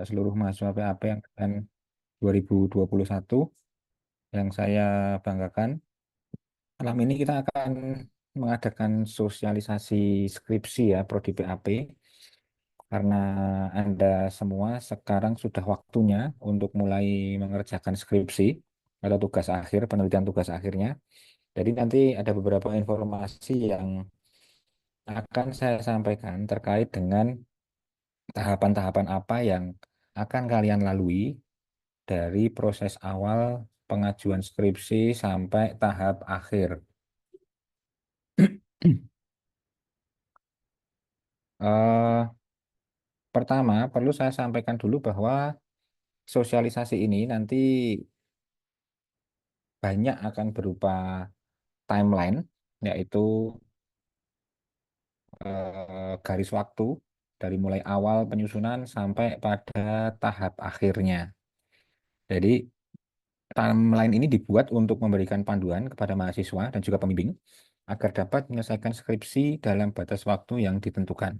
seluruh mahasiswa PAP angkatan 2021 yang saya banggakan. Malam ini kita akan mengadakan sosialisasi skripsi ya, Prodi PAP, karena Anda semua sekarang sudah waktunya untuk mulai mengerjakan skripsi atau tugas akhir, penelitian tugas akhirnya. Jadi nanti ada beberapa informasi yang akan saya sampaikan terkait dengan tahapan-tahapan apa yang akan kalian lalui dari proses awal pengajuan skripsi sampai tahap akhir. Eh, Pertama, perlu saya sampaikan dulu bahwa sosialisasi ini nanti banyak akan berupa timeline, yaitu garis waktu dari mulai awal penyusunan sampai pada tahap akhirnya. Jadi, timeline ini dibuat untuk memberikan panduan kepada mahasiswa dan juga pembimbing agar dapat menyelesaikan skripsi dalam batas waktu yang ditentukan,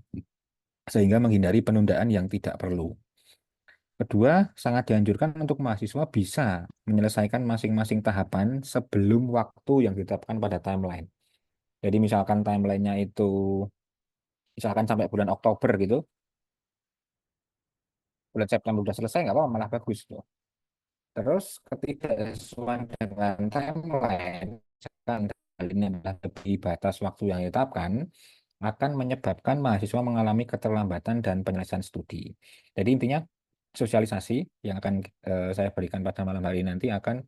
sehingga menghindari penundaan yang tidak perlu. Kedua, sangat dianjurkan untuk mahasiswa bisa menyelesaikan masing-masing tahapan sebelum waktu yang ditetapkan pada timeline. Jadi misalkan timelinenya itu misalkan sampai bulan Oktober gitu, bulan September sudah selesai nggak apa-apa, malah bagus tuh. Terus ketika sesuai dengan timeline, misalkan ini adalah lebih batas waktu yang ditetapkan, akan menyebabkan mahasiswa mengalami keterlambatan dan penyelesaian studi. Jadi intinya sosialisasi yang akan saya berikan pada malam hari ini nanti akan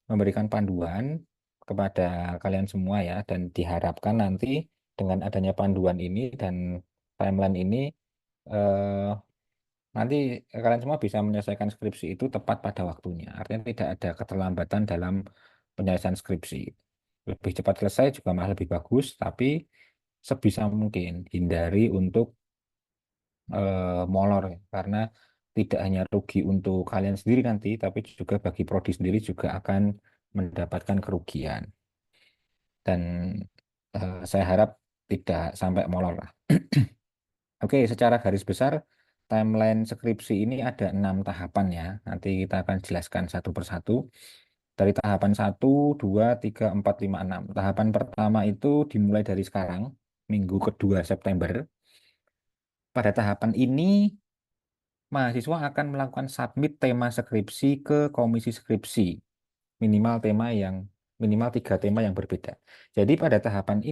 memberikan panduan kepada kalian semua ya, dan diharapkan nanti dengan adanya panduan ini dan timeline ini eh, nanti kalian semua bisa menyelesaikan skripsi itu tepat pada waktunya. Artinya tidak ada keterlambatan dalam penyelesaian skripsi. Lebih cepat selesai juga malah lebih bagus, tapi sebisa mungkin hindari untuk molor ya. Karena tidak hanya rugi untuk kalian sendiri nanti, tapi juga bagi prodi sendiri juga akan mendapatkan kerugian. Dan saya harap tidak sampai molor lah. Oke, secara garis besar timeline skripsi ini ada 6 tahapan ya. Nanti kita akan jelaskan satu persatu. Dari tahapan 1, 2, 3, 4, 5, 6. Tahapan pertama itu dimulai dari sekarang, minggu kedua September. Pada tahapan ini mahasiswa akan melakukan submit tema skripsi ke komisi skripsi, minimal tema yang minimal 3 tema yang berbeda. Jadi pada tahapan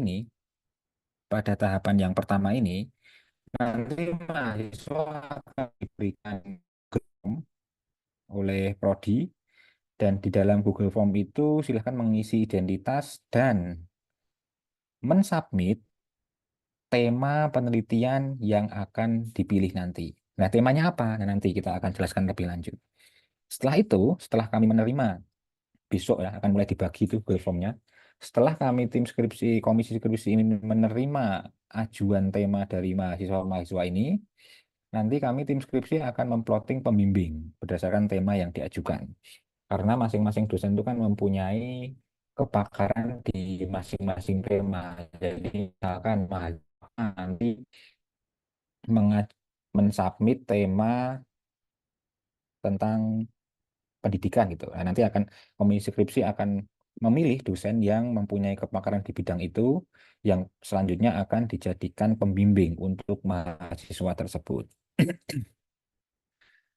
yang pertama ini, nanti mahasiswa akan diberikan Google Form oleh prodi, dan di dalam Google Form itu silahkan mengisi identitas dan mensubmit tema penelitian yang akan dipilih nanti. Nah, temanya apa? Nah, nanti kita akan jelaskan lebih lanjut. Setelah itu, setelah kami menerima, besok ya akan mulai dibagi itu Google Form-nya. Setelah kami tim skripsi, komisi skripsi ini menerima ajuan tema dari mahasiswa-mahasiswa ini, nanti kami tim skripsi akan memplotting pembimbing berdasarkan tema yang diajukan. Karena masing-masing dosen itu kan mempunyai kepakaran di masing-masing tema. Jadi misalkan mahasiswa nanti mensubmit tema tentang pendidikan gitu. Nah, nanti komisi skripsi akan memilih dosen yang mempunyai kepakaran di bidang itu yang selanjutnya akan dijadikan pembimbing untuk mahasiswa tersebut.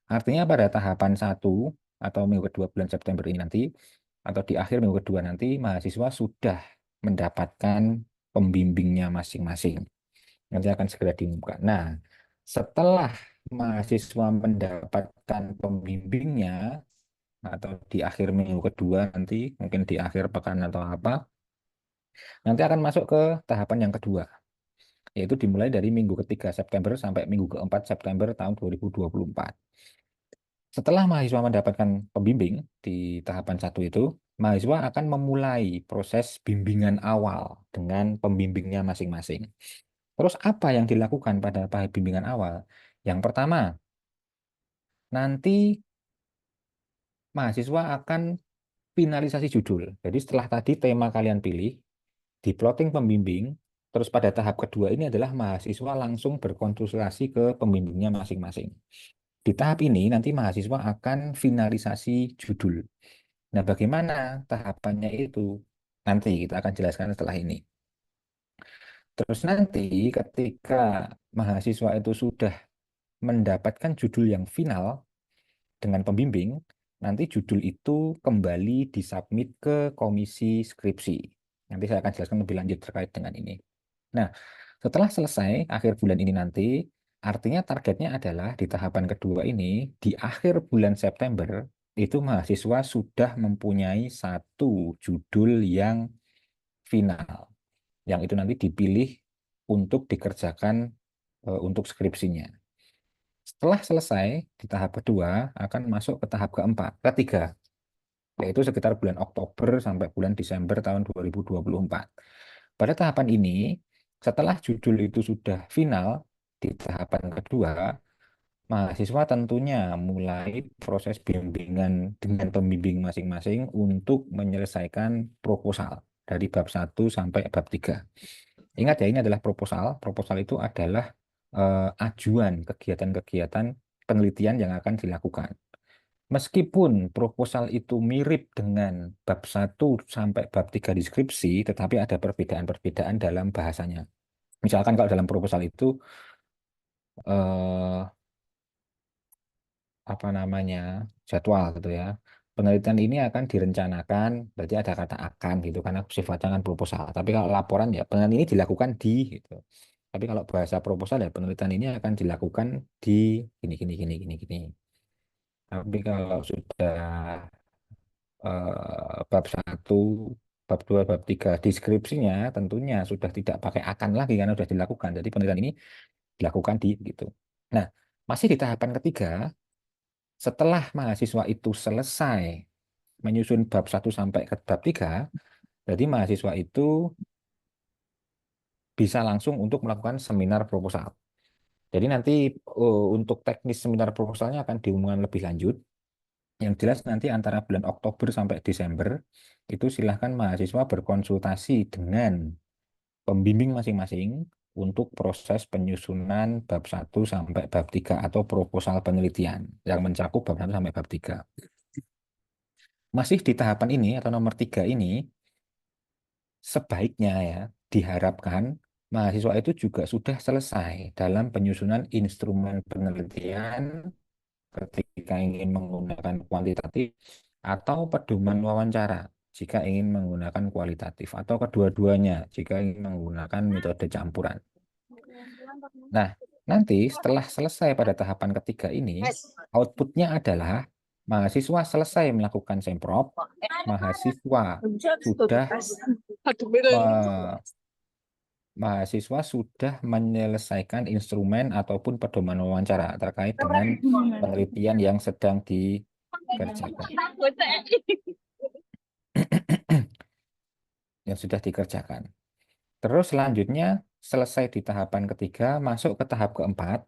Artinya pada tahapan 1 atau minggu kedua bulan September ini nanti, atau di akhir minggu kedua nanti, mahasiswa sudah mendapatkan pembimbingnya masing-masing. Nanti akan segera diumumkan. Nah, setelah mahasiswa mendapatkan pembimbingnya, atau di akhir minggu kedua nanti, mungkin di akhir pekan atau apa, nanti akan masuk ke tahapan yang kedua, yaitu dimulai dari minggu ketiga September sampai minggu keempat September tahun 2024. Setelah mahasiswa mendapatkan pembimbing di tahapan 1 itu, mahasiswa akan memulai proses bimbingan awal dengan pembimbingnya masing-masing. Terus apa yang dilakukan pada bimbingan awal? Yang pertama, nanti mahasiswa akan finalisasi judul. Jadi setelah tadi tema kalian pilih, di plotting pembimbing, terus pada tahap kedua ini adalah mahasiswa langsung berkonsultasi ke pembimbingnya masing-masing. Di tahap ini nanti mahasiswa akan finalisasi judul. Nah, bagaimana tahapannya itu? Nanti kita akan jelaskan setelah ini. Terus nanti ketika mahasiswa itu sudah mendapatkan judul yang final dengan pembimbing, nanti judul itu kembali disubmit ke komisi skripsi. Nanti saya akan jelaskan lebih lanjut terkait dengan ini. Nah, setelah selesai akhir bulan ini nanti, artinya targetnya adalah di tahapan kedua ini, di akhir bulan September, itu mahasiswa sudah mempunyai satu judul yang final, yang itu nanti dipilih untuk dikerjakan untuk skripsinya. Setelah selesai di tahap kedua, akan masuk ke tahap ketiga, yaitu sekitar bulan Oktober sampai bulan Desember tahun 2024. Pada tahapan ini, setelah judul itu sudah final di tahapan kedua, mahasiswa tentunya mulai proses bimbingan dengan pembimbing masing-masing untuk menyelesaikan proposal dari bab 1 sampai bab 3. Ingat ya, ini adalah proposal. Proposal itu adalah ajuan kegiatan-kegiatan penelitian yang akan dilakukan. Meskipun proposal itu mirip dengan bab 1 sampai bab 3 deskripsi, tetapi ada perbedaan-perbedaan dalam bahasanya. Misalkan kalau dalam proposal itu eh, apa namanya jadwal gitu ya. Penelitian ini akan direncanakan, berarti ada kata akan gitu karena sifatnya kan proposal. Tapi kalau laporan ya penelitian ini dilakukan di gitu. Tapi kalau bahasa proposal ya penelitian ini akan dilakukan di gini gini gini gini gini. Tapi kalau sudah bab 1, bab 2, bab 3 deskripsinya tentunya sudah tidak pakai akan lagi karena sudah dilakukan. Jadi penelitian ini dilakukan di gitu. Nah, masih di tahapan ketiga, setelah mahasiswa itu selesai menyusun bab 1 sampai ke bab 3, jadi mahasiswa itu bisa langsung untuk melakukan seminar proposal. Jadi nanti untuk teknis seminar proposalnya akan diumumkan lebih lanjut. Yang jelas nanti antara bulan Oktober sampai Desember itu silahkan mahasiswa berkonsultasi dengan pembimbing masing-masing untuk proses penyusunan bab 1 sampai bab 3 atau proposal penelitian yang mencakup bab 1 sampai bab 3. Masih di tahapan ini atau nomor 3 ini, sebaiknya ya diharapkan mahasiswa itu juga sudah selesai dalam penyusunan instrumen penelitian ketika ingin menggunakan kuantitatif atau pedoman wawancara jika ingin menggunakan kualitatif atau kedua-duanya jika ingin menggunakan metode campuran. Nah, nanti setelah selesai pada tahapan ketiga ini, outputnya adalah mahasiswa selesai melakukan semprot, mahasiswa sudah me- mahasiswa sudah menyelesaikan instrumen ataupun pedoman wawancara terkait dengan penelitian yang sedang dikerjakan, yang sudah dikerjakan. Terus selanjutnya selesai di tahapan ketiga, masuk ke tahap keempat,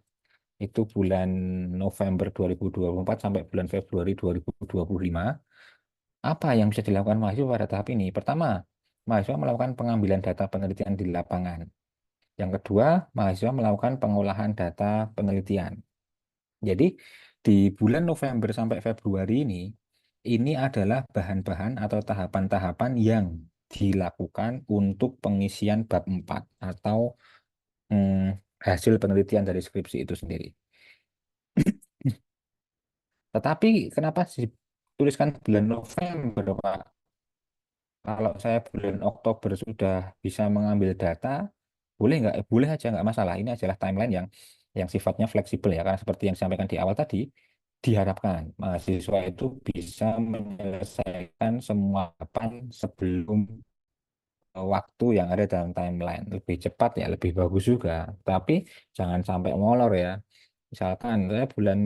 itu bulan November 2024 sampai bulan Februari 2025. Apa yang bisa dilakukan mahasiswa pada tahap ini? Pertama, mahasiswa melakukan pengambilan data penelitian di lapangan. Yang kedua, mahasiswa melakukan pengolahan data penelitian. Jadi, di bulan November sampai Februari ini adalah bahan-bahan atau tahapan-tahapan yang dilakukan untuk pengisian bab 4 atau hasil penelitian dari skripsi itu sendiri. Tetapi kenapa sih tuliskan bulan November, Pak? Kalau saya bulan Oktober sudah bisa mengambil data, boleh nggak? Boleh aja, nggak masalah. Ini adalah timeline yang sifatnya fleksibel ya, karena seperti yang disampaikan di awal tadi, diharapkan mahasiswa itu bisa menyelesaikan semua tahapan sebelum waktu yang ada dalam timeline. Lebih cepat ya, lebih bagus juga. Tapi jangan sampai molor ya. Misalkan saya bulan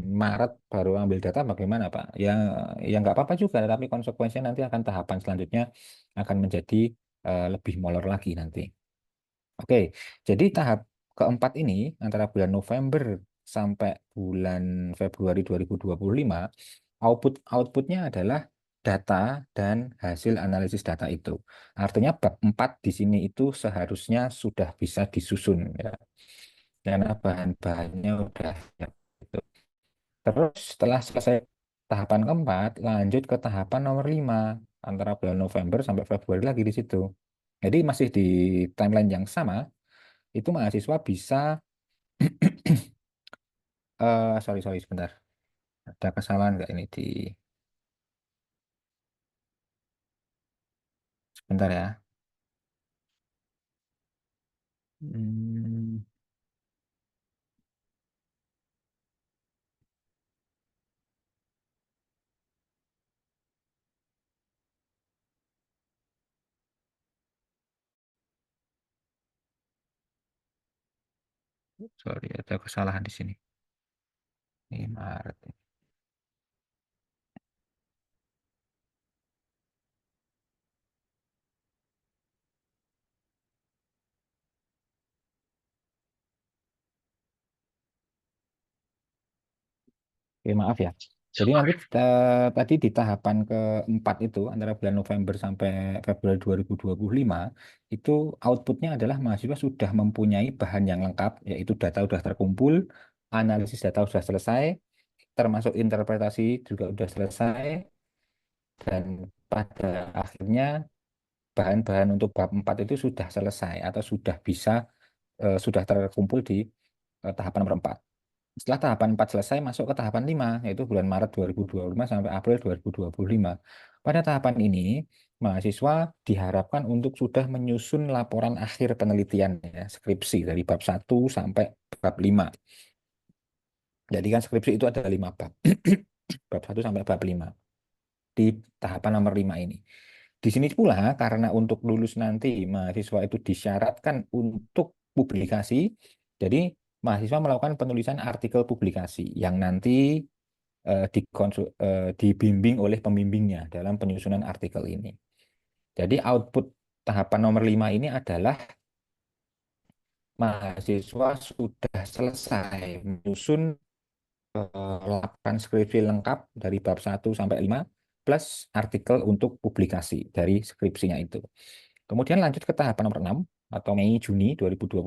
Maret baru ambil data bagaimana Pak? Ya nggak apa-apa juga, tapi konsekuensinya nanti akan tahapan selanjutnya akan menjadi lebih molor lagi nanti. Oke, jadi tahap keempat ini antara bulan November sampai bulan Februari 2025, outputnya adalah data dan hasil analisis data itu. Artinya bab 4 di sini itu seharusnya sudah bisa disusun ya. Karena bahan-bahannya udah siap gitu. Terus setelah selesai tahapan keempat, lanjut ke tahapan nomor 5 antara bulan November sampai Februari lagi di situ. Jadi masih di timeline yang sama, itu mahasiswa bisa, sorry sorry sebentar, ada kesalahan nggak ini di, sebentar ya. Hmm, sorry ada kesalahan di sini. Ini Maret. Oke, maaf ya. Jadi nanti tadi di tahapan keempat itu antara bulan November sampai Februari 2025 itu outputnya adalah mahasiswa sudah mempunyai bahan yang lengkap, yaitu data sudah terkumpul, analisis data sudah selesai, termasuk interpretasi juga sudah selesai, dan pada akhirnya bahan-bahan untuk bab 4 itu sudah selesai atau sudah bisa sudah terkumpul di tahapan nomor 4. Setelah tahapan 4 selesai, masuk ke tahapan 5 yaitu bulan Maret 2025 sampai April 2025. Pada tahapan ini, mahasiswa diharapkan untuk sudah menyusun laporan akhir penelitian, ya, skripsi dari bab 1 sampai bab 5. Jadi kan skripsi itu ada 5 bab. Bab 1 sampai bab 5 di tahapan nomor 5 ini. Di sini pula karena untuk lulus nanti mahasiswa itu disyaratkan untuk publikasi, jadi mahasiswa melakukan penulisan artikel publikasi yang nanti dibimbing oleh pembimbingnya dalam penyusunan artikel ini. Jadi output tahapan nomor 5 ini adalah mahasiswa sudah selesai menyusun laporan skripsi lengkap dari bab 1 sampai 5 plus artikel untuk publikasi dari skripsinya itu. Kemudian lanjut ke tahapan nomor 6 atau Mei Juni 2025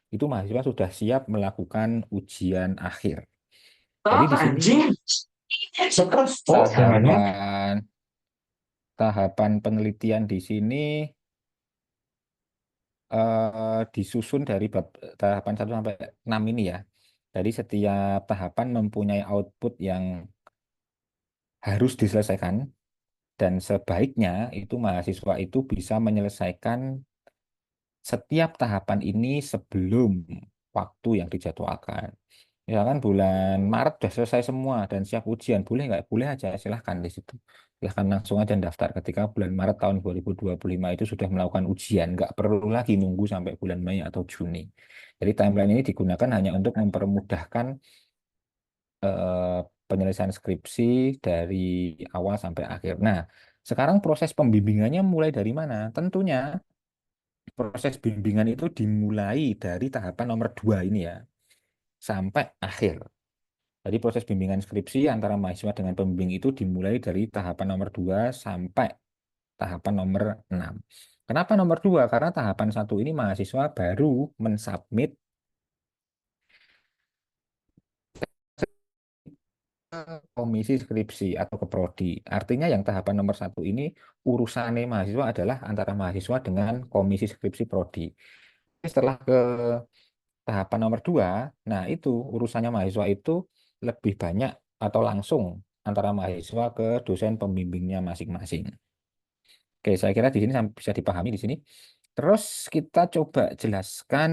itu mahasiswa sudah siap melakukan ujian akhir. Jadi di sini tahapan tahapan penelitian di sini disusun dari bab tahapan 1 sampai 6 ini ya. Jadi setiap tahapan mempunyai output yang harus diselesaikan dan sebaiknya itu mahasiswa itu bisa menyelesaikan setiap tahapan ini sebelum waktu yang dijadwalkan. Misalkan bulan Maret sudah selesai semua dan siap ujian, boleh nggak? Boleh aja, silahkan di situ. Silahkan langsung aja daftar ketika bulan Maret tahun 2025 itu sudah melakukan ujian, nggak perlu lagi nunggu sampai bulan Mei atau Juni. Jadi timeline ini digunakan hanya untuk mempermudahkan eh, penyelesaian skripsi dari awal sampai akhir. Nah, sekarang proses pembimbingannya mulai dari mana? Tentunya proses bimbingan itu dimulai dari tahapan nomor 2 ini ya, sampai akhir. Jadi proses bimbingan skripsi antara mahasiswa dengan pembimbing itu dimulai dari tahapan nomor 2 sampai tahapan nomor 6. Kenapa nomor 2? Karena tahapan 1 ini mahasiswa baru mensubmit ke komisi skripsi atau ke prodi. Artinya yang tahapan nomor 1 ini urusannya mahasiswa adalah antara mahasiswa dengan komisi skripsi prodi. Setelah ke tahapan nomor 2, nah itu urusannya mahasiswa itu lebih banyak atau langsung antara mahasiswa ke dosen pembimbingnya masing-masing. Oke, saya kira di sini bisa dipahami di sini. Terus kita coba jelaskan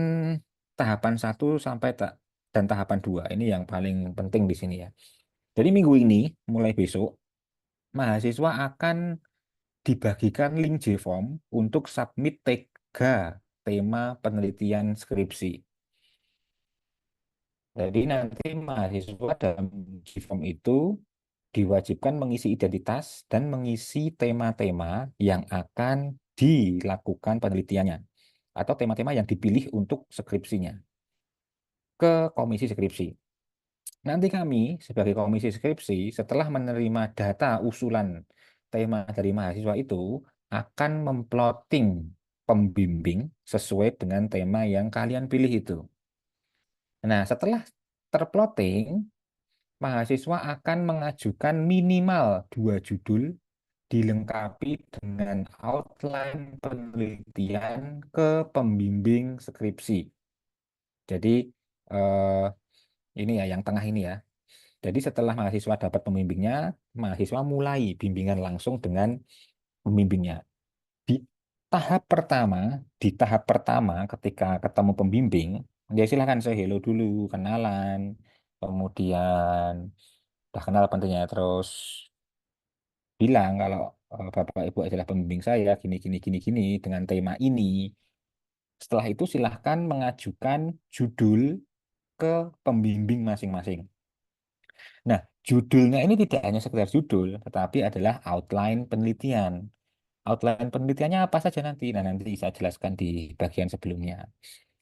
tahapan 1 sampai dan tahapan 2. Ini yang paling penting di sini ya. Jadi minggu ini, mulai besok, mahasiswa akan dibagikan link JForm untuk submit 3 tema penelitian skripsi. Jadi nanti mahasiswa dalam JForm itu diwajibkan mengisi identitas dan mengisi tema-tema yang akan dilakukan penelitiannya atau tema-tema yang dipilih untuk skripsinya ke komisi skripsi. Nanti kami sebagai komisi skripsi setelah menerima data usulan tema dari mahasiswa itu akan memplotting pembimbing sesuai dengan tema yang kalian pilih itu. Nah, setelah terplotting, mahasiswa akan mengajukan minimal 2 judul dilengkapi dengan outline penelitian ke pembimbing skripsi. Jadi eh, ini ya yang tengah ini ya. Jadi setelah mahasiswa dapat pembimbingnya, mahasiswa mulai bimbingan langsung dengan pembimbingnya. Di di tahap pertama ketika ketemu pembimbing, ya silakan saya hello dulu, kenalan, kemudian udah kenal pentingnya terus bilang kalau Bapak Ibu adalah pembimbing saya gini gini gini gini dengan tema ini. Setelah itu silahkan mengajukan judul ke pembimbing masing-masing. Nah, judulnya ini tidak hanya sekedar judul, tetapi adalah outline penelitian. Outline penelitiannya apa saja nanti? Nah, nanti saya jelaskan di bagian sebelumnya.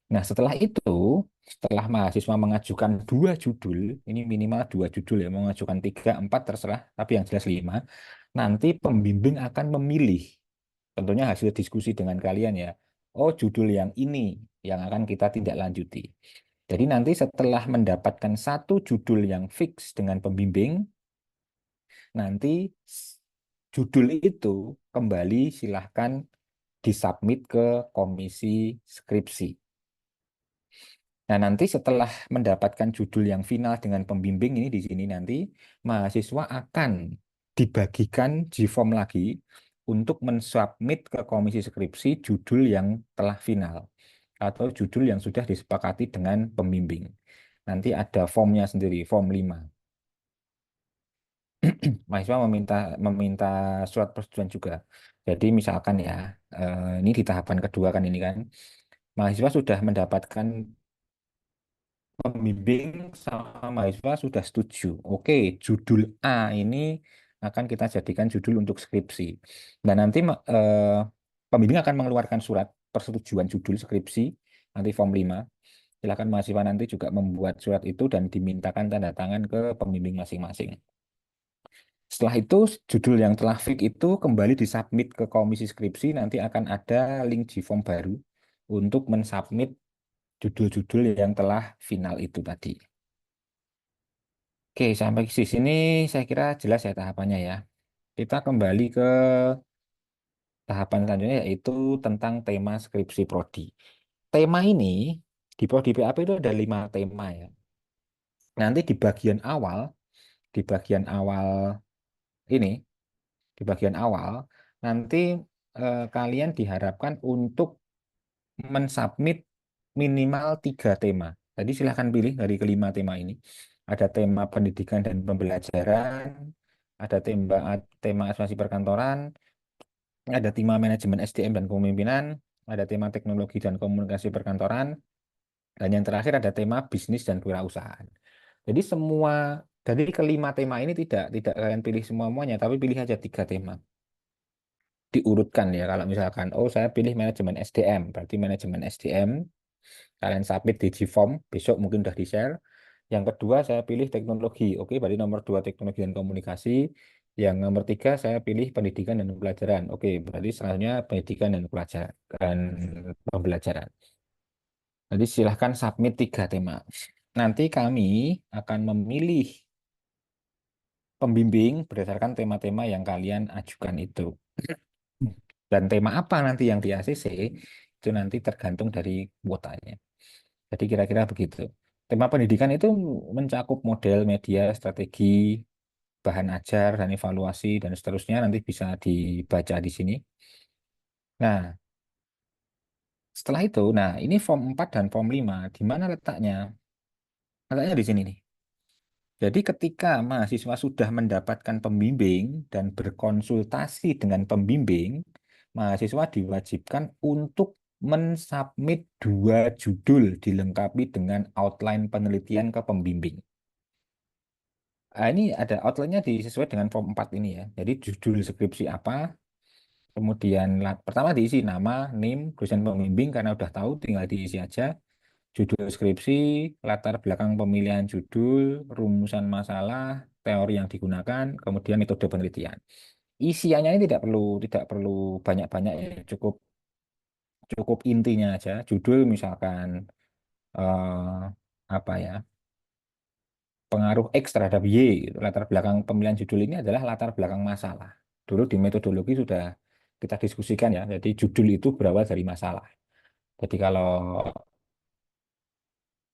Nah, setelah mahasiswa mengajukan 2 judul, ini minimal 2 judul ya, mengajukan 3, 4 terserah, tapi yang jelas 5, nanti pembimbing akan memilih, tentunya hasil diskusi dengan kalian ya, oh judul yang ini yang akan kita tindak lanjuti. Jadi nanti setelah mendapatkan 1 judul yang fix dengan pembimbing, nanti judul itu kembali silahkan disubmit ke komisi skripsi. Nah, nanti setelah mendapatkan judul yang final dengan pembimbing ini di sini nanti mahasiswa akan dibagikan G-form lagi untuk mensubmit ke komisi skripsi judul yang telah final atau judul yang sudah disepakati dengan pembimbing. Nanti ada formnya sendiri, form 5. Mahasiswa meminta meminta surat persetujuan juga. Jadi misalkan ya, ini di tahapan kedua kan ini kan, mahasiswa sudah mendapatkan pembimbing sama mahasiswa sudah setuju. Oke, judul A ini akan kita jadikan judul untuk skripsi. Dan nanti pembimbing akan mengeluarkan surat persetujuan judul skripsi, nanti form 5. Silakan mahasiswa nanti juga membuat surat itu dan dimintakan tanda tangan ke pembimbing masing-masing. Setelah itu, judul yang telah fix itu kembali disubmit ke komisi skripsi, nanti akan ada link G-form baru untuk mensubmit judul-judul yang telah final itu tadi. Oke, sampai di sini saya kira jelas ya tahapannya ya. Kita kembali ke tahapan selanjutnya yaitu tentang tema skripsi prodi. Tema ini di prodi PAP itu ada 5 tema ya. Nanti di bagian awal ini, di bagian awal nanti kalian diharapkan untuk mensubmit minimal 3 tema. Jadi silahkan pilih dari ke 5 tema ini. Ada tema pendidikan dan pembelajaran, ada tema asuransi perkantoran, ada tema manajemen SDM dan kepemimpinan, ada tema teknologi dan komunikasi perkantoran, dan yang terakhir ada tema bisnis dan kewirausahaan. Jadi dari ke 5 tema ini tidak kalian pilih semuanya, tapi pilih aja 3 tema. Diurutkan ya, kalau misalkan, oh saya pilih manajemen SDM, berarti manajemen SDM, kalian submit di Gform, besok mungkin udah di-share. Yang kedua saya pilih teknologi, oke, berarti nomor 2 teknologi dan komunikasi. Yang nomor 3 saya pilih pendidikan dan pembelajaran, oke, berarti selanjutnya pendidikan dan pembelajaran. Jadi silahkan submit 3 tema. Nanti kami akan memilih pembimbing berdasarkan tema-tema yang kalian ajukan itu. Dan tema apa nanti yang di ACC, itu nanti tergantung dari kuotanya. Jadi kira-kira begitu. Tema pendidikan itu mencakup model, media, strategi, bahan ajar, dan evaluasi, dan seterusnya. Nanti bisa dibaca di sini. Nah, setelah itu, nah ini form 4 dan form 5. Di mana letaknya? Letaknya di sini nih. Jadi ketika mahasiswa sudah mendapatkan pembimbing dan berkonsultasi dengan pembimbing, mahasiswa diwajibkan untuk mensubmit 2 judul dilengkapi dengan outline penelitian ke pembimbing. Ini ada outline-nya disesuai dengan form 4 ini ya. Jadi judul skripsi apa, kemudian pertama diisi nama, name, dosen pembimbing karena udah tahu tinggal diisi aja. Judul skripsi, latar belakang pemilihan judul, rumusan masalah, teori yang digunakan, kemudian metode penelitian. Isiannya ini tidak perlu banyak-banyak ya, cukup cukup intinya aja. Judul misalkan apa ya? pengaruh X terhadap Y. Gitu. Latar belakang pemilihan judul ini adalah latar belakang masalah. Dulu di metodologi sudah kita diskusikan ya. Jadi judul itu berawal dari masalah. Jadi kalau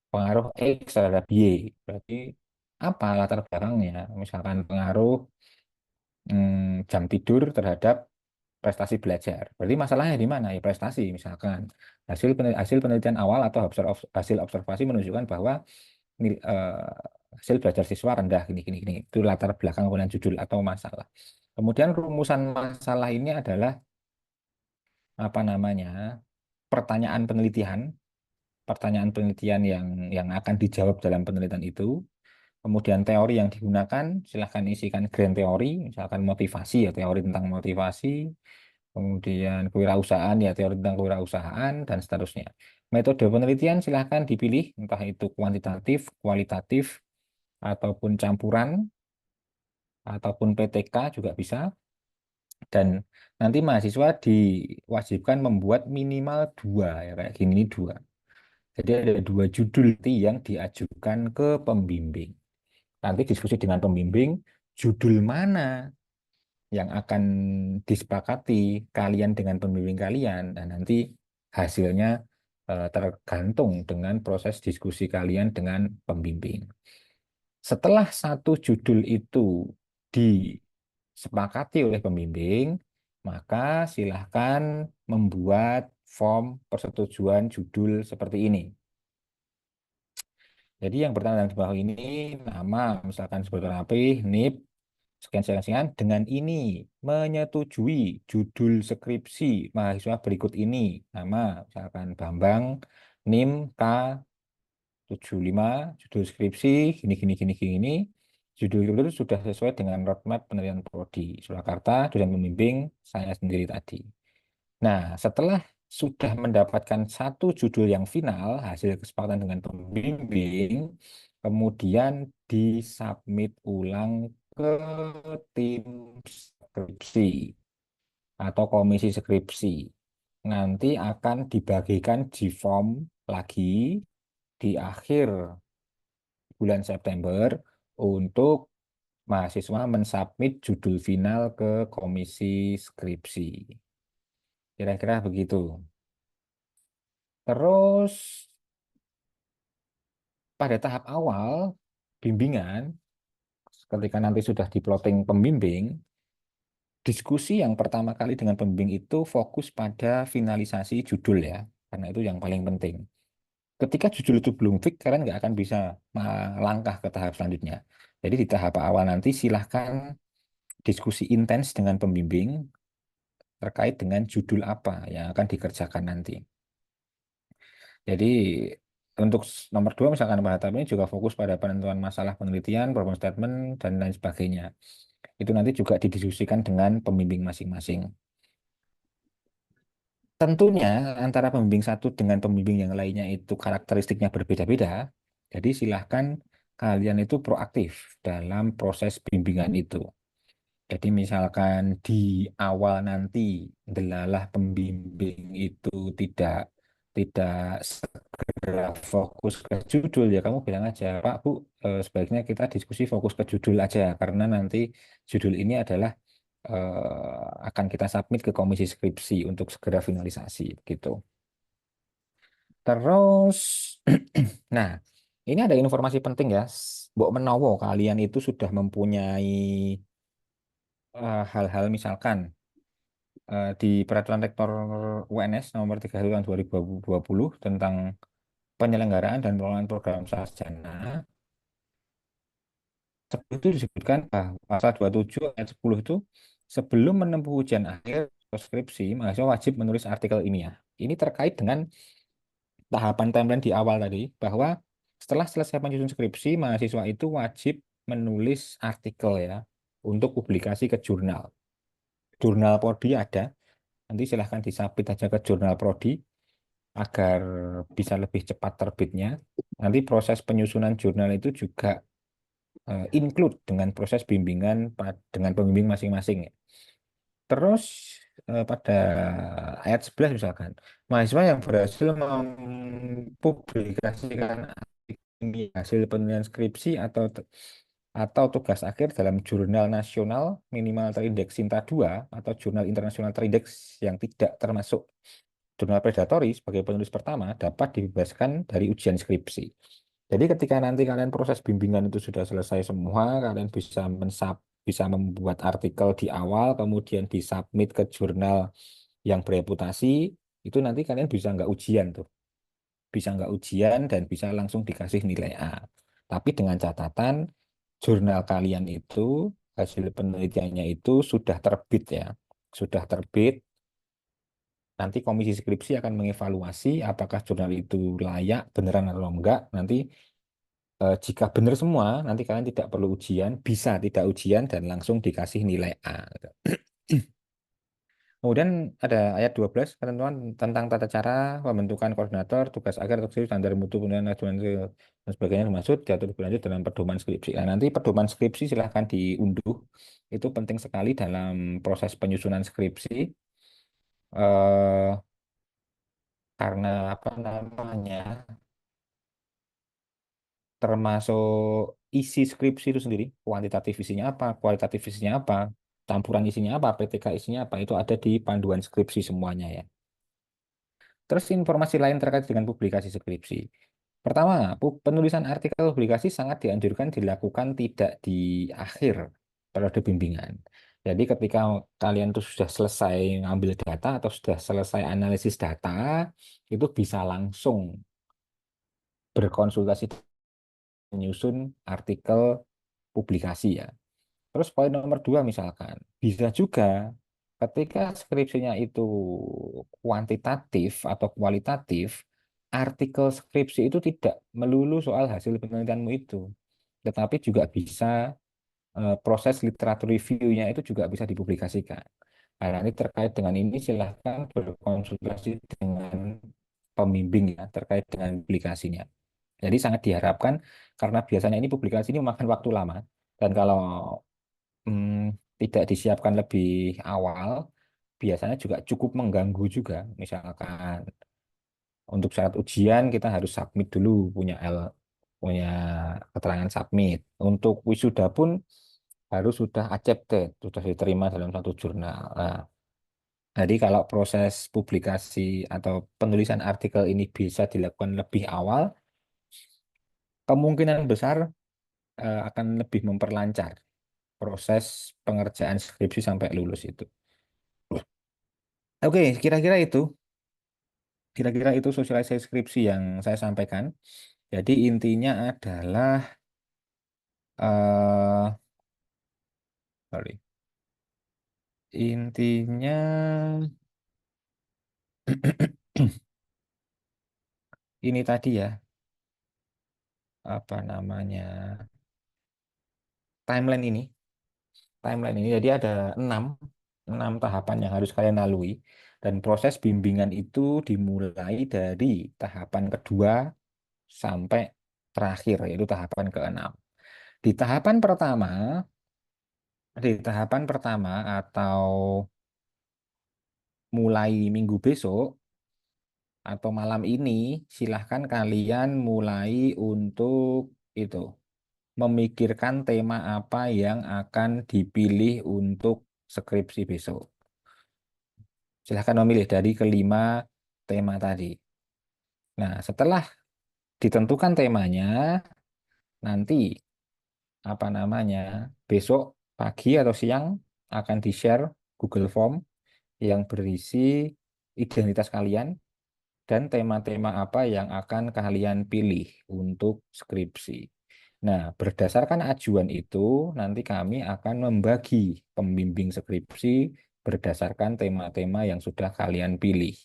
pengaruh X terhadap Y, berarti apa latar belakangnya? Misalkan pengaruh jam tidur terhadap prestasi belajar. Berarti masalahnya di mana? Ya prestasi misalkan. Hasil penelitian awal atau hasil observasi menunjukkan bahwa hasil belajar siswa rendah gini gini gini. Itu latar belakang pemilihan judul atau masalah. Kemudian rumusan masalah ini adalah apa namanya? Pertanyaan penelitian yang akan dijawab dalam penelitian itu. Kemudian teori yang digunakan, silahkan isikan grand teori, misalkan motivasi ya, teori tentang motivasi, kemudian kewirausahaan ya, teori tentang kewirausahaan, dan seterusnya. Metode penelitian silahkan dipilih, entah itu kuantitatif, kualitatif, ataupun campuran, ataupun PTK juga bisa. Dan nanti mahasiswa diwajibkan membuat minimal dua, ya kayak gini nih, dua. Jadi ada dua judul nanti yang diajukan ke pembimbing. Nanti diskusi dengan pembimbing, judul mana yang akan disepakati kalian dengan pembimbing kalian. Dan nanti hasilnya tergantung dengan proses diskusi kalian dengan pembimbing. Setelah satu judul itu disepakati oleh pembimbing, maka silahkan membuat form persetujuan judul seperti ini. Jadi yang bertanda di bawah ini nama, misalkan seperti rapi, NIP, sekian-sekian dengan ini menyetujui judul skripsi mahasiswa berikut ini. Nama misalkan Bambang, NIM K75, judul skripsi gini gini gini gini. Judul itu sudah sesuai dengan roadmap penelitian prodi Surakarta, dosen pembimbing saya sendiri tadi. Nah, setelah sudah mendapatkan satu judul yang final, hasil kesepakatan dengan pembimbing, kemudian disubmit ulang ke tim skripsi atau komisi skripsi. Nanti akan dibagikan G-form lagi di akhir bulan September untuk mahasiswa mensubmit judul final ke komisi skripsi. Kira-kira begitu. Terus pada tahap awal bimbingan, ketika nanti sudah diplotting pembimbing, diskusi yang pertama kali dengan pembimbing itu fokus pada finalisasi judul ya, karena itu yang paling penting. Ketika judul itu belum fix, kalian nggak akan bisa melangkah ke tahap selanjutnya. Jadi di tahap awal nanti silahkan diskusi intens dengan pembimbing terkait dengan judul apa yang akan dikerjakan nanti. Jadi untuk nomor dua misalkan pada tahap ini juga fokus pada penentuan masalah penelitian, problem statement, dan lain sebagainya. Itu nanti juga didiskusikan dengan pembimbing masing-masing. Tentunya antara pembimbing satu dengan pembimbing yang lainnya itu karakteristiknya berbeda-beda. Jadi silahkan kalian itu proaktif dalam proses bimbingan itu. Jadi misalkan di awal nanti delalah pembimbing itu tidak tidak segera fokus ke judul ya kamu bilang aja Pak Bu sebaiknya kita diskusi fokus ke judul aja karena nanti judul ini adalah akan kita submit ke komisi skripsi untuk segera finalisasi gitu. Terus nah ini ada informasi penting ya Mbok menawa kalian itu sudah mempunyai hal-hal misalkan di Peraturan Rektor UNS nomor 31 tahun 2020 tentang penyelenggaraan dan pengelolaan program sarjana itu disebutkan bahwa pasal 27 ayat 10 itu sebelum menempuh ujian akhir atau skripsi mahasiswa wajib menulis artikel ilmiah. Ini terkait dengan tahapan timeline di awal tadi bahwa setelah selesai penyusun skripsi mahasiswa itu wajib menulis artikel ya untuk publikasi ke jurnal. Jurnal prodi ada, nanti silahkan disabit aja ke jurnal prodi agar bisa lebih cepat terbitnya. Nanti proses penyusunan jurnal itu juga include dengan proses bimbingan dengan pembimbing masing-masing. Ya. Terus pada ayat 11 misalkan, mahasiswa yang berhasil mempublikasikan ini hasil penelitian skripsi atau tugas akhir dalam jurnal nasional minimal terindeks Sinta 2 atau jurnal internasional terindeks yang tidak termasuk jurnal predatory sebagai penulis pertama dapat dibebaskan dari ujian skripsi. Jadi ketika nanti kalian proses bimbingan itu sudah selesai semua, kalian bisa membuat artikel di awal, kemudian disubmit ke jurnal yang bereputasi, itu nanti kalian bisa nggak ujian dan bisa langsung dikasih nilai A. Tapi dengan catatan jurnal kalian itu hasil penelitiannya itu sudah terbit ya, sudah terbit. Nanti komisi skripsi akan mengevaluasi apakah jurnal itu layak beneran atau enggak. Nanti jika benar semua, nanti kalian tidak perlu ujian, bisa tidak ujian dan langsung dikasih nilai A. Gitu. Kemudian ada ayat 12 ketentuan tentang tata cara pembentukan koordinator, tugas akhir, tugas standar mutu, penilaian ajuan dan sebagainya dimaksud diatur lebih lanjut dalam pedoman skripsi. Nah, nanti pedoman skripsi silahkan diunduh. Itu penting sekali dalam proses penyusunan skripsi karena apa namanya termasuk isi skripsi itu sendiri, kuantitatif isinya apa, kualitatif isinya apa, campuran isinya apa, PTK isinya apa, itu ada di panduan skripsi semuanya ya. Terus informasi lain terkait dengan publikasi skripsi. Pertama, penulisan artikel publikasi sangat dianjurkan dilakukan tidak di akhir periode bimbingan. Jadi ketika kalian tuh sudah selesai ngambil data atau sudah selesai analisis data, itu bisa langsung berkonsultasi menyusun artikel publikasi ya. Terus poin nomor dua misalkan, bisa juga ketika skripsinya itu kuantitatif atau kualitatif, artikel skripsi itu tidak melulu soal hasil penelitianmu itu, tetapi juga bisa proses literatur review-nya itu juga bisa dipublikasikan. Nah, ini terkait dengan ini silahkan berkonsultasi dengan pembimbing ya terkait dengan publikasinya. Jadi sangat diharapkan karena biasanya ini publikasi ini memakan waktu lama dan kalau hmm, tidak disiapkan lebih awal, biasanya juga cukup mengganggu juga. Misalkan untuk syarat ujian kita harus submit dulu punya keterangan submit. Untuk wisuda pun harus sudah accepted, sudah diterima dalam satu jurnal. Nah, jadi kalau proses publikasi atau penulisan artikel ini bisa dilakukan lebih awal, kemungkinan besar akan lebih memperlancar proses pengerjaan skripsi sampai lulus itu. Oke, kira-kira itu sosialisasi skripsi yang saya sampaikan. Jadi intinya adalah eh sorry, intinya ini tadi ya, apa namanya timeline ini, timeline ini. Jadi ada enam, enam tahapan yang harus kalian lalui dan proses bimbingan itu dimulai dari tahapan kedua sampai terakhir yaitu tahapan keenam. Di tahapan pertama, di tahapan pertama atau mulai minggu besok atau malam ini, silahkan kalian mulai untuk itu memikirkan tema apa yang akan dipilih untuk skripsi besok. Silahkan memilih dari kelima tema tadi. Nah, setelah ditentukan temanya, nanti apa namanya besok pagi atau siang akan di-share Google Form yang berisi identitas kalian dan tema-tema apa yang akan kalian pilih untuk skripsi. Nah, berdasarkan ajuan itu, nanti kami akan membagi pembimbing skripsi berdasarkan tema-tema yang sudah kalian pilih.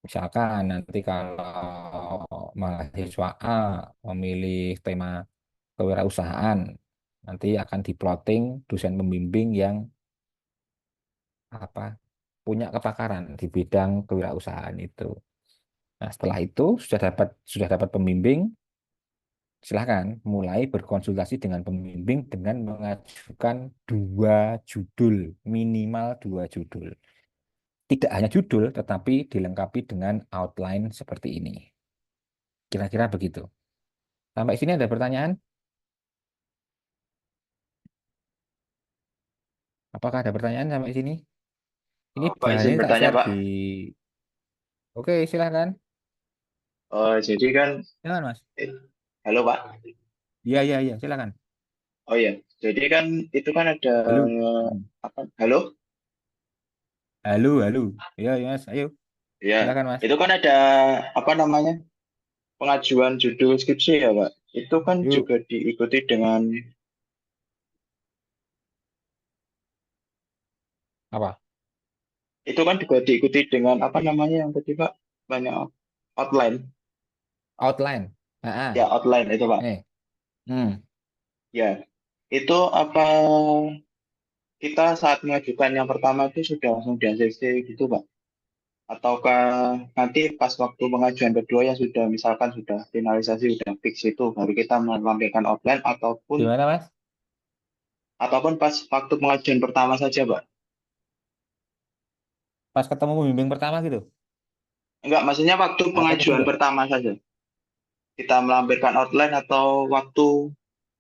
Misalkan nanti kalau mahasiswa A memilih tema kewirausahaan, nanti akan diplotting dosen pembimbing yang apa punya kepakaran di bidang kewirausahaan itu. Nah, setelah itu sudah dapat pembimbing, silahkan mulai berkonsultasi dengan pembimbing dengan mengajukan dua judul, minimal dua judul. Tidak hanya judul, tetapi dilengkapi dengan outline seperti ini. Kira-kira begitu. Sampai sini ada pertanyaan? Apakah ada pertanyaan sampai sini? Ini Pak izin bahannya tak bertanya share Pak. di... Oke, silahkan. Jadi kan, Silahkan, Mas. eh, halo Pak. Iya, iya, iya, silahkan. Oh iya, jadi kan itu kan ada Halo. Hmm. apa? Halo? Halo, halo. Iya, iya, Mas. Ayo, Ya, silahkan, Mas. itu kan ada apa namanya? Pengajuan judul skripsi ya Pak. Itu kan Yuk, juga diikuti dengan apa? itu kan juga diikuti dengan apa namanya yang tadi Pak? Banyak outline. Outline. Ah, Ya, ah. outline itu Pak. Nih. Hmm. Ya, itu apa kita saat mengajukan yang pertama itu sudah langsung di ACC gitu Pak? Ataukah nanti pas waktu pengajuan kedua yang sudah misalkan sudah finalisasi sudah fix itu baru kita melampirkan outline Gimana, Mas? ataupun pas waktu pengajuan pertama saja, Pak. Pas ketemu pembimbing pertama gitu? Enggak, maksudnya waktu Atau pengajuan kedua? pertama saja. Kita melampirkan outline atau waktu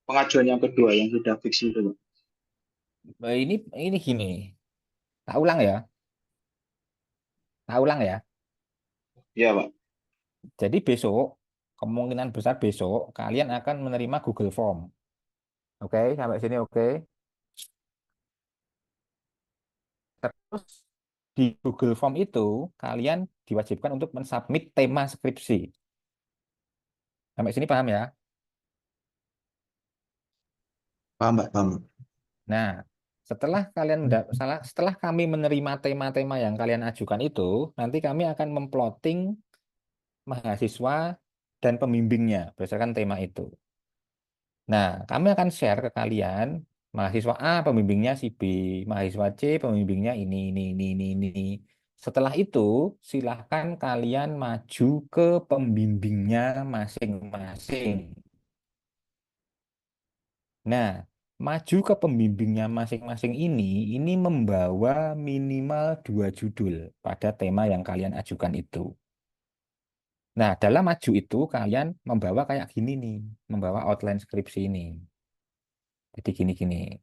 pengajuan yang kedua yang sudah fix itu, Pak. Ini gini. Tak ulang ya. Tak ulang ya. Iya, Pak. Jadi besok, kemungkinan besar besok, kalian akan menerima Google Form. Oke, sampai sini oke. Terus di Google Form itu, kalian diwajibkan untuk mensubmit tema skripsi. Sampai sini paham ya? Paham, Pak, paham. Nah, setelah kami menerima tema-tema yang kalian ajukan itu, nanti kami akan memploting mahasiswa dan pembimbingnya berdasarkan tema itu. Nah, kami akan share ke kalian mahasiswa A pembimbingnya si B, mahasiswa C pembimbingnya ini. Setelah itu, silahkan kalian maju ke pembimbingnya masing-masing. Nah, maju ke pembimbingnya masing-masing ini membawa minimal 2 judul pada tema yang kalian ajukan itu. Nah, dalam maju itu kalian membawa kayak gini nih, membawa outline skripsi ini. Jadi gini-gini.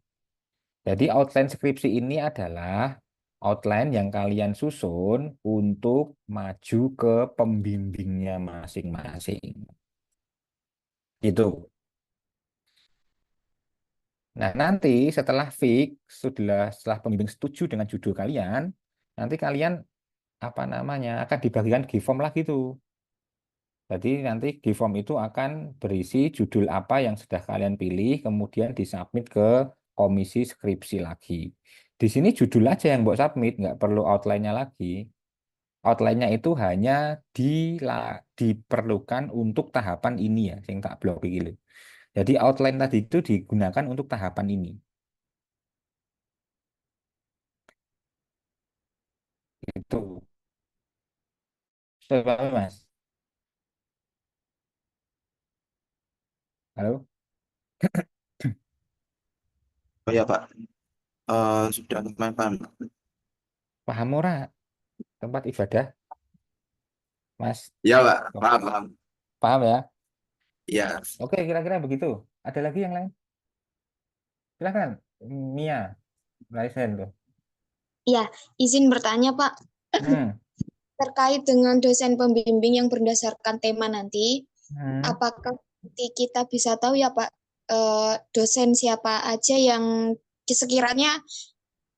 Jadi outline skripsi ini adalah outline yang kalian susun untuk maju ke pembimbingnya masing-masing. Itu. Nah, nanti setelah fix, setelah pembimbing setuju dengan judul kalian, nanti kalian apa namanya akan dibagikan Giform lagi tuh. Jadi nanti Giform itu akan berisi judul apa yang sudah kalian pilih, kemudian disubmit ke komisi skripsi lagi. Di sini judul aja yang buat submit, nggak perlu outline-nya lagi. Outline-nya itu hanya diperlukan untuk tahapan ini ya, yang tak blok iki. Jadi outline tadi itu digunakan untuk tahapan ini. Itu. Sudah paham, Mas? Halo? Oh ya, Pak. Sudah lumayan paham. Paham ora tempat ibadah, Mas? Iya, Pak. Oh, Paham, paham. paham ya? Iya. Oke, kira-kira begitu. Ada lagi yang lain? Silakan, Mia, Raisen tuh. Ya, izin bertanya, Pak. Hmm. Terkait dengan dosen pembimbing yang berdasarkan tema nanti, Hmm. apakah nanti kita bisa tahu ya, Pak, dosen siapa aja yang sekiranya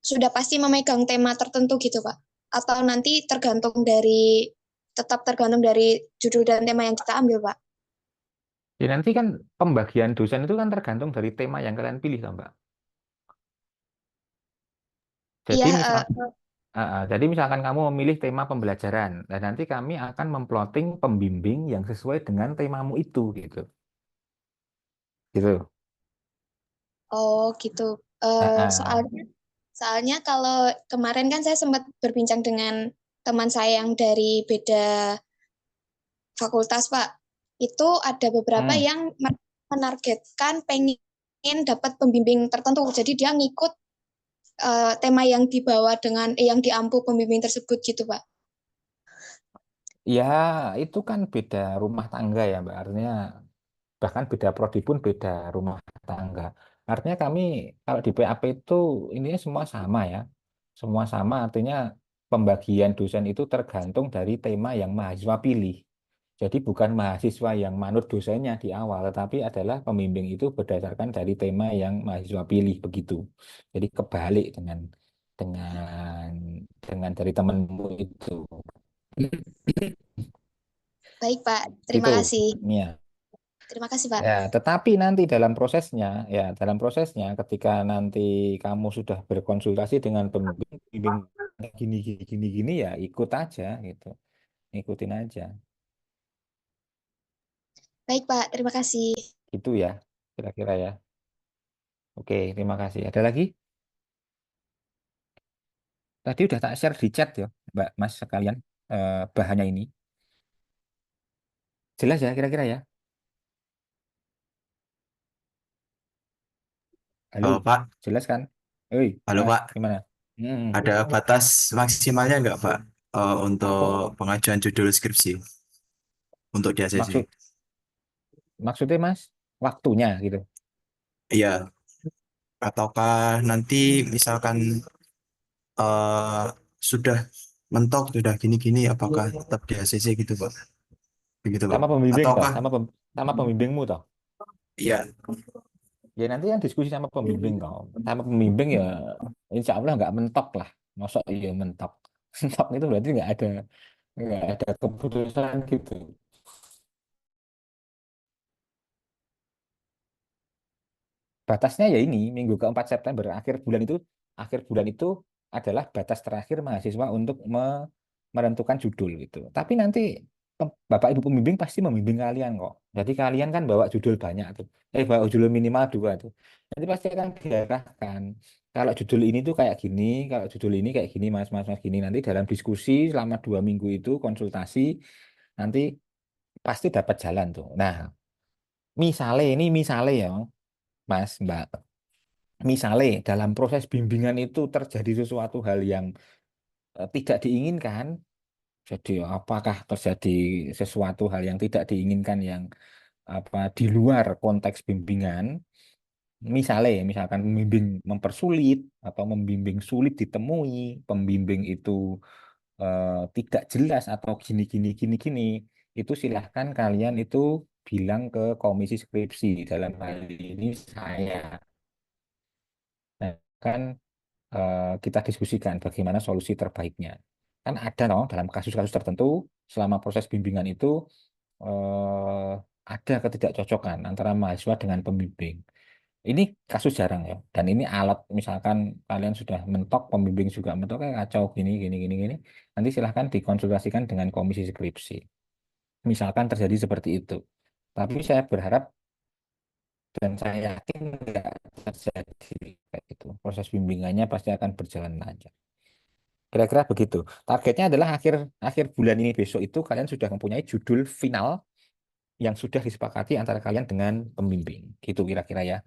sudah pasti memegang tema tertentu gitu, Pak? Atau nanti tetap tergantung dari judul dan tema yang kita ambil, Pak? Ya nanti kan pembagian dosen itu kan tergantung dari tema yang kalian pilih, toh, Mbak. Jadi Iya, misal, jadi misalkan kamu memilih tema pembelajaran, dan nanti kami akan memploting pembimbing yang sesuai dengan temamu itu, gitu. Gitu. oh gitu. Ah, Eh, ah. soalnya, soalnya kalau kemarin kan saya sempat berbincang dengan teman saya yang dari beda fakultas, Pak. Itu ada beberapa Hmm. yang menargetkan pengen dapat pembimbing tertentu. Jadi dia ngikut tema yang dibawa dengan yang diampu pembimbing tersebut gitu, Pak. Ya, itu kan beda rumah tangga ya, Mbak. Artinya bahkan beda prodi pun beda rumah tangga. Artinya kami kalau di PAP itu ini semua sama ya. Semua sama artinya pembagian dosen itu tergantung dari tema yang mahasiswa pilih. Jadi bukan mahasiswa yang manut dosennya di awal, tetapi adalah pembimbing itu berdasarkan dari tema yang mahasiswa pilih begitu. Jadi kebalik dengan dengan dari temanmu itu. Baik, Pak. Terima Itu. kasih. Ya. Terima kasih, Pak. Ya, tetapi nanti dalam prosesnya ketika nanti kamu sudah berkonsultasi dengan pembimbing gini gini gini gini ya ikut aja gitu. Ikutin aja. Baik, Pak. Terima kasih. Gitu ya, kira-kira ya. Oke, terima kasih. Ada lagi? Tadi udah tak share di chat ya, Mbak Mas sekalian bahannya ini. Jelas ya kira-kira ya? Halo, Pak, jelas kan? Hei, halo Mas, Pak, gimana? Hmm, ada batas maksimalnya nggak Pak untuk kok pengajuan judul skripsi untuk di ACC? maksud maksudnya Mas waktunya gitu. Iya, ataukah nanti misalkan eh, sudah mentok, sudah gini-gini, apakah tetap di ACC gitu Pak? Begitu Pak? Sama pembimbing toh, Ataukah, sama pembimbingmu toh. iya, Ya nanti yang diskusi sama pembimbing kau. Sama pembimbing ya insya Allah nggak mentok lah. Masuk iya mentok. Mentok itu berarti nggak ada keputusan gitu. Batasnya ya ini minggu keempat September akhir bulan itu adalah batas terakhir mahasiswa untuk menentukan judul gitu. Tapi nanti Bapak Ibu pembimbing pasti membimbing kalian kok. Jadi kalian kan bawa judul banyak tuh. Bawa judul minimal 2 tuh. Nanti pasti akan diarahkan. Kalau judul ini tuh kayak gini, kalau judul ini kayak gini, mas gini. Nanti dalam diskusi selama 2 minggu itu konsultasi, nanti pasti dapat jalan tuh. Nah, misalnya ya, Mas, Mbak. Misalnya dalam proses bimbingan itu terjadi sesuatu hal yang tidak diinginkan, jadi apakah terjadi sesuatu hal yang tidak diinginkan yang apa di luar konteks bimbingan, misalkan pembimbing mempersulit atau membimbing sulit ditemui, pembimbing itu tidak jelas atau gini gini gini gini, itu silahkan kalian itu bilang ke komisi skripsi dalam hal ini saya. Nah, kan kita diskusikan bagaimana solusi terbaiknya. Kan ada loh dalam kasus-kasus tertentu selama proses bimbingan itu eh, ada ketidakcocokan antara mahasiswa dengan pembimbing. Ini kasus jarang ya. Dan ini alat misalkan kalian sudah mentok, pembimbing juga mentok kayak kacau gini gini gini gini. Nanti silahkan dikonsultasikan dengan komisi skripsi. Misalkan terjadi seperti itu. Tapi saya berharap dan saya yakin nggak terjadi kayak itu. Proses bimbingannya pasti akan berjalan lancar. Kira-kira begitu. Targetnya adalah akhir akhir bulan ini besok itu kalian sudah mempunyai judul final yang sudah disepakati antara kalian dengan pembimbing. Gitu kira-kira ya.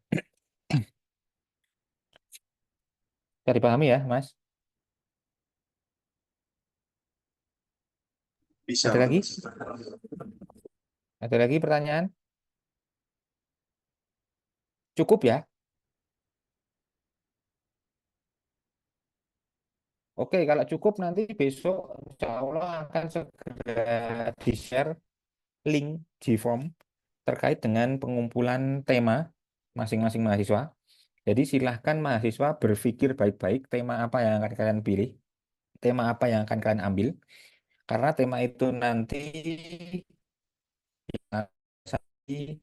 Bisa dipahami ya, Mas? bisa Ada Pak. lagi? Ada lagi pertanyaan? Cukup ya? Oke, kalau cukup nanti besok insya Allah akan segera di-share link G-Form terkait dengan pengumpulan tema masing-masing mahasiswa. Jadi silahkan mahasiswa berpikir baik-baik tema apa yang akan kalian pilih, tema apa yang akan kalian ambil. Karena tema itu nanti di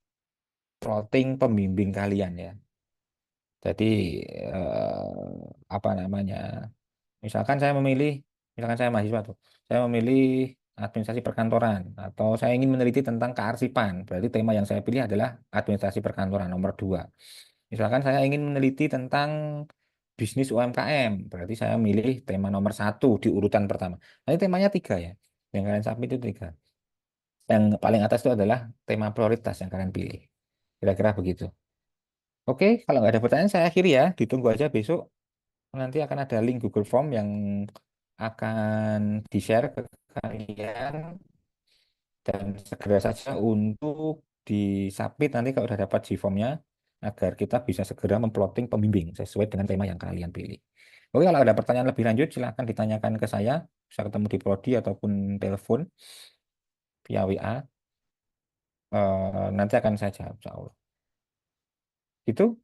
plotting pembimbing kalian ya. Jadi apa namanya? Misalkan saya memilih, misalkan saya mahasiswa tuh, saya memilih administrasi perkantoran atau saya ingin meneliti tentang kearsipan. Berarti tema yang saya pilih adalah administrasi perkantoran nomor 2. Misalkan saya ingin meneliti tentang bisnis UMKM, berarti saya milih tema nomor 1 di urutan pertama. Nanti temanya 3 ya. Yang kalian submit itu 3. Yang paling atas itu adalah tema prioritas yang kalian pilih. Kira-kira begitu. Oke, kalau nggak ada pertanyaan saya akhiri ya. Ditunggu aja besok. Nanti akan ada link Google Form yang akan di-share ke kalian dan segera saja untuk disubmit nanti kalau udah dapat G-form-nya agar kita bisa segera memplotting pembimbing sesuai dengan tema yang kalian pilih. Oke, kalau ada pertanyaan lebih lanjut silahkan ditanyakan ke saya, bisa ketemu di prodi ataupun telepon via WA. Nanti akan saya jawab, insya Allah. Itu.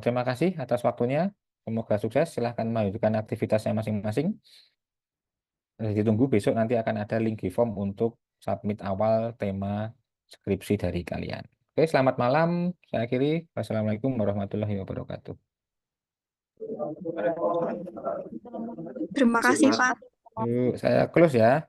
Terima kasih atas waktunya. Semoga sukses. Silahkan melanjutkan aktivitasnya masing-masing. Ditunggu besok nanti akan ada link di form untuk submit awal tema skripsi dari kalian. Oke, selamat malam. Saya akhiri. Wassalamualaikum warahmatullahi wabarakatuh. Terima kasih, Pak. Yuk, saya close ya.